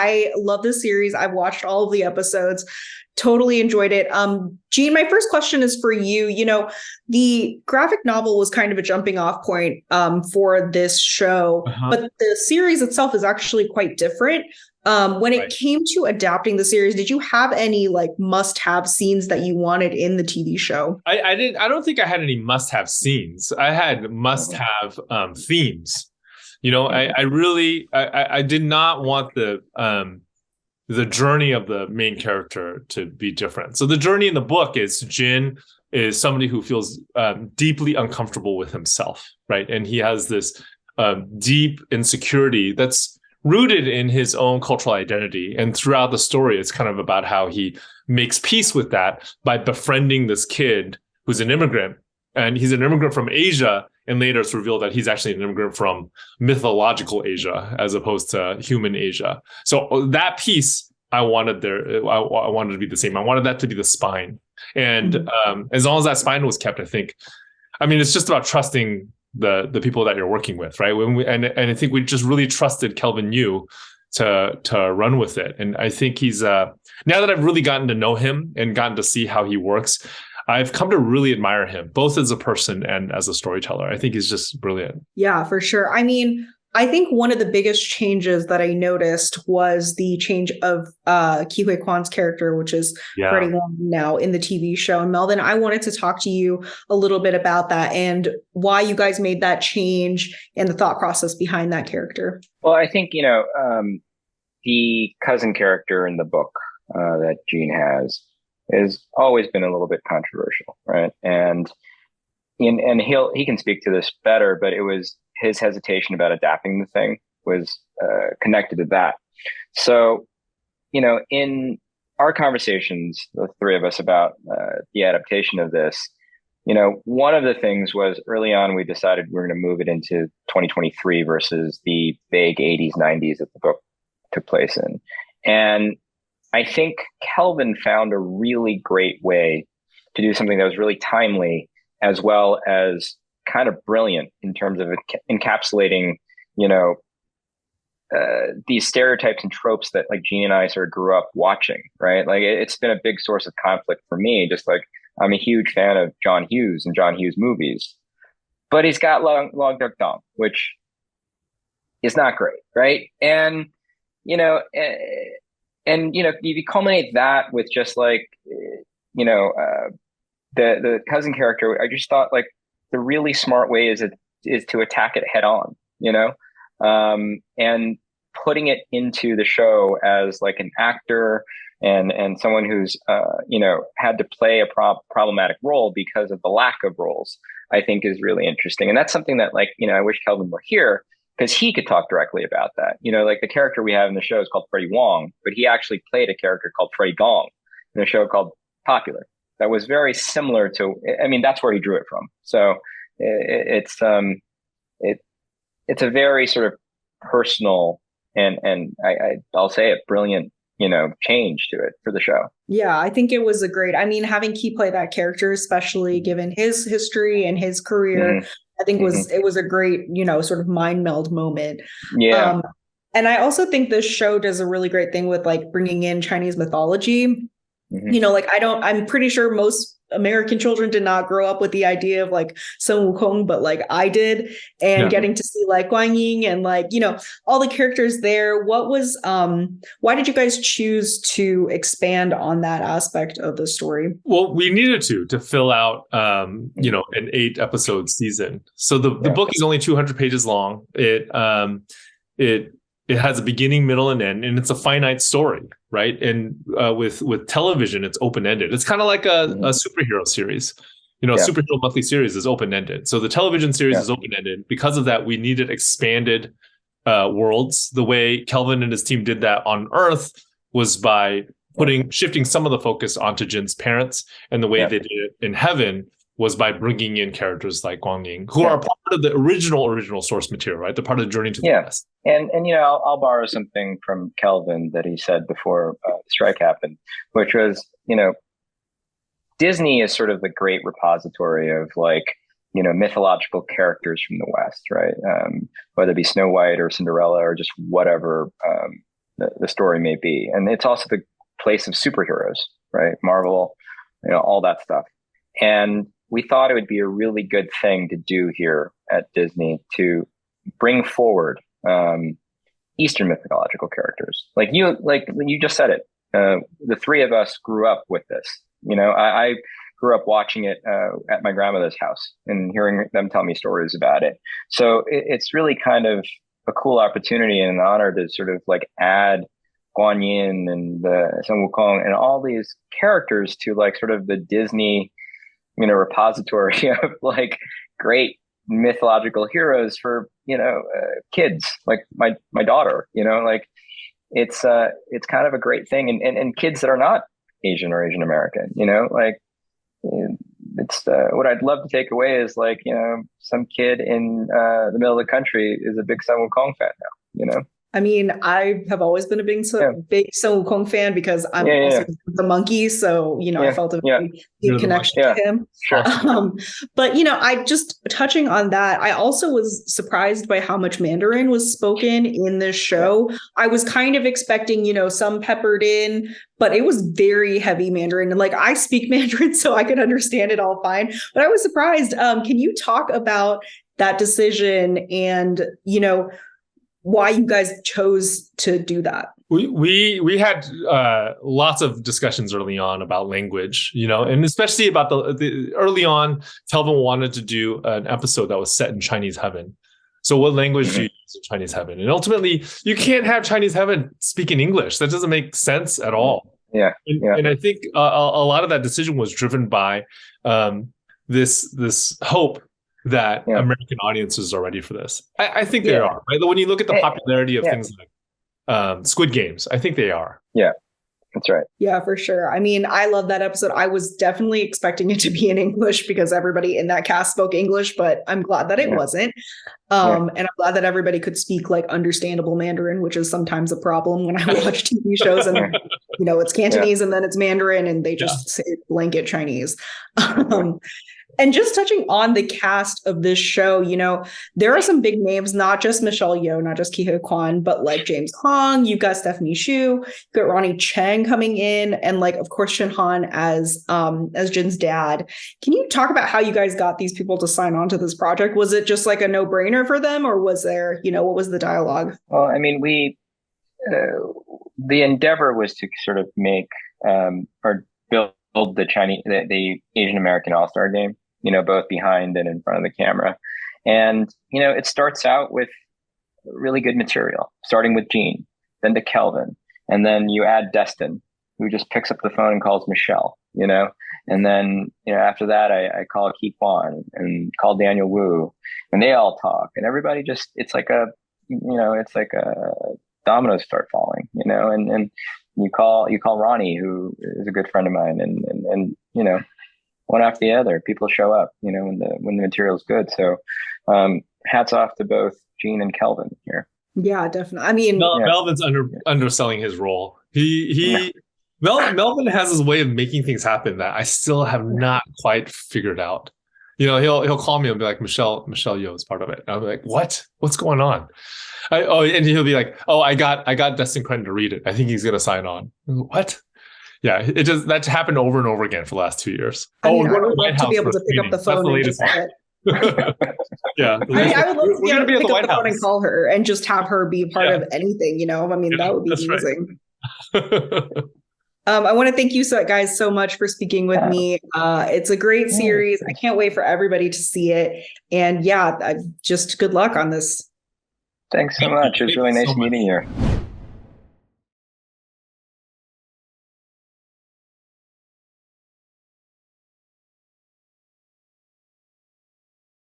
I love this series. I've watched all of the episodes, totally enjoyed it. Gene, my first question is for you. You know, the graphic novel was kind of a jumping off point for this show, but the series itself is actually quite different. When it came to adapting the series, did you have any like must-have scenes that you wanted in the TV show? I didn't. I don't think I had any must-have scenes. I had must-have themes. You know, I did not want the journey of the main character to be different. So the journey in the book is Jin is somebody who feels deeply uncomfortable with himself, right? And he has this deep insecurity that's rooted in his own cultural identity. And throughout the story, it's kind of about how he makes peace with that by befriending this kid who's an immigrant. And he's an immigrant from Asia. And later it's revealed that he's actually an immigrant from mythological Asia as opposed to human Asia. So that piece I wanted I wanted to be the same. I wanted that to be the spine. And as long as that spine was kept, I mean, it's just about trusting the people that you're working with, right? And I think we just really trusted Kelvin Yu to run with it. And I think he's now that I've really gotten to know him and gotten to see how he works, I've come to really admire him, both as a person and as a storyteller. I think he's just brilliant. Yeah, for sure. I mean, I think one of the biggest changes that I noticed was the change of Ke Quan's character, which is Freddy Wong now in the TV show. And Melvin, I wanted to talk to you a little bit about that and why you guys made that change and the thought process behind that character. Well, I think, the cousin character in the book that Gene has always been a little bit controversial, right? And he can speak to this better, but it was his hesitation about adapting the thing was connected to that. So, in our conversations, the three of us about the adaptation of this, one of the things was early on we decided we were going to move it into 2023 versus the vague 80s, 90s that the book took place in. And I think Kelvin found a really great way to do something that was really timely as well as kind of brilliant in terms of encapsulating, these stereotypes and tropes that like Gene and I sort of grew up watching, right? Like it's been a big source of conflict for me, just like I'm a huge fan of John Hughes and John Hughes movies, but he's got Long Duck Dong, which is not great, right? And, you culminate that with just like, the cousin character. I just thought like the really smart way is to attack it head on, and putting it into the show as like an actor and someone who's, had to play a problematic role because of the lack of roles, I think is really interesting. And that's something that like, I wish Kelvin were here because he could talk directly about that. Like the character we have in the show is called Freddy Wong, but he actually played a character called Freddy Gong in a show called Popular. That was very similar to, that's where he drew it from. So it's a very sort of personal and I'll say it, brilliant, change to it for the show. Yeah, I think it was having Ke play that character, especially given his history and his career, I think it was a great, sort of mind meld moment. Yeah. And I also think this show does a really great thing with like bringing in Chinese mythology. I'm pretty sure most American children did not grow up with the idea of like Sun Wukong, but like I did, and getting to see like Guan Ying and like, all the characters there. Why did you guys choose to expand on that aspect of the story? Well, we needed to fill out, an 8-episode season. So the book is only 200 pages long. It has a beginning, middle, and end, and it's a finite story, right? And with television, it's open-ended. It's kind of like a superhero series. Superhero monthly series is open-ended. So the television series is open-ended. Because of that, we needed expanded worlds. The way Kelvin and his team did that on Earth was by shifting some of the focus onto Jin's parents, and the way they did it in Heaven was by bringing in characters like Guan Ying, who are part of the original source material, right? They're part of the Journey to the West. And I'll borrow something from Kelvin that he said before the strike happened, which was, Disney is sort of the great repository of like, mythological characters from the West, right? Whether it be Snow White or Cinderella or just whatever, the story may be. And it's also the place of superheroes, right? Marvel, all that stuff. And we thought it would be a really good thing to do here at Disney to bring forward Eastern mythological characters. Like you just said it. The three of us grew up with this. I grew up watching it at my grandmother's house and hearing them tell me stories about it. So it's really kind of a cool opportunity and an honor to sort of like add Guan Yin and Sun Wukong and all these characters to like sort of the Disney, repository of like great mythological heroes for kids like my daughter. Like it's kind of a great thing, and kids that are not Asian or Asian American. Like it's what I'd love to take away is like some kid in the middle of the country is a big Sun Wukong fan now. I mean, I have always been a big Sun Wukong fan because I'm also the monkey. So, I felt a very deep connection to him. Sure. But, I just touching on that, I also was surprised by how much Mandarin was spoken in this show. I was kind of expecting, some peppered in, but it was very heavy Mandarin. And like, I speak Mandarin, so I could understand it all fine. But I was surprised. Can you talk about that decision and, why you guys chose to do that? We had lots of discussions early on about language, and especially about the early on, Kelvin wanted to do an episode that was set in Chinese heaven. So what language do you use in Chinese heaven? And ultimately, you can't have Chinese heaven speak in English. That doesn't make sense at all. And I think a lot of that decision was driven by this hope that American audiences are ready for this. I think they are. Right? When you look at the popularity of things like Squid Games, I think they are. Yeah, that's right. Yeah, for sure. I mean, I love that episode. I was definitely expecting it to be in English because everybody in that cast spoke English, but I'm glad that it wasn't. And I'm glad that everybody could speak like understandable Mandarin, which is sometimes a problem when I watch TV shows and, it's Cantonese and then it's Mandarin and they just say blanket Chinese. And just touching on the cast of this show, there are some big names, not just Michelle Yeoh, not just Ke Quan, but like James Hong, you've got Stephanie Hsu, you've got Ronnie Cheng coming in, and like, of course, Shin Han as Jin's dad. Can you talk about how you guys got these people to sign on to this project? Was it just like a no-brainer for them, or was there, what was the dialogue? Well, I mean, the endeavor was to sort of make or build the Asian American All-Star game. Both behind and in front of the camera. And, it starts out with really good material, starting with Gene, then to Kelvin. And then you add Destin, who just picks up the phone and calls Michelle, And then, after that, I call Ke Quan and call Daniel Wu. And they all talk. And everybody it's like a dominoes start falling, And you call Ronnie, who is a good friend of mine. And one after the other, people show up, when the material is good. So, hats off to both Gene and Kelvin here. Yeah, definitely. I mean, Melvin's underselling his role. Melvin has his way of making things happen that I still have not quite figured out. He'll call me and be like, Michelle Yeoh is part of it. And I'll be like, what? What's going on? And he'll be like, I got Destin Crenn to read it. I think he's gonna sign on. What? Yeah, that happened over and over again for the last 2 years. I would love to be able to pick up the phone and just Yeah, I would love to be able to pick up the phone and call her and just have her be part of anything. I mean, that would be amazing. Right. I want to thank you guys so much for speaking with me. It's a great series. I can't wait for everybody to see it. And just good luck on this. Thanks so much. It was really nice meeting you.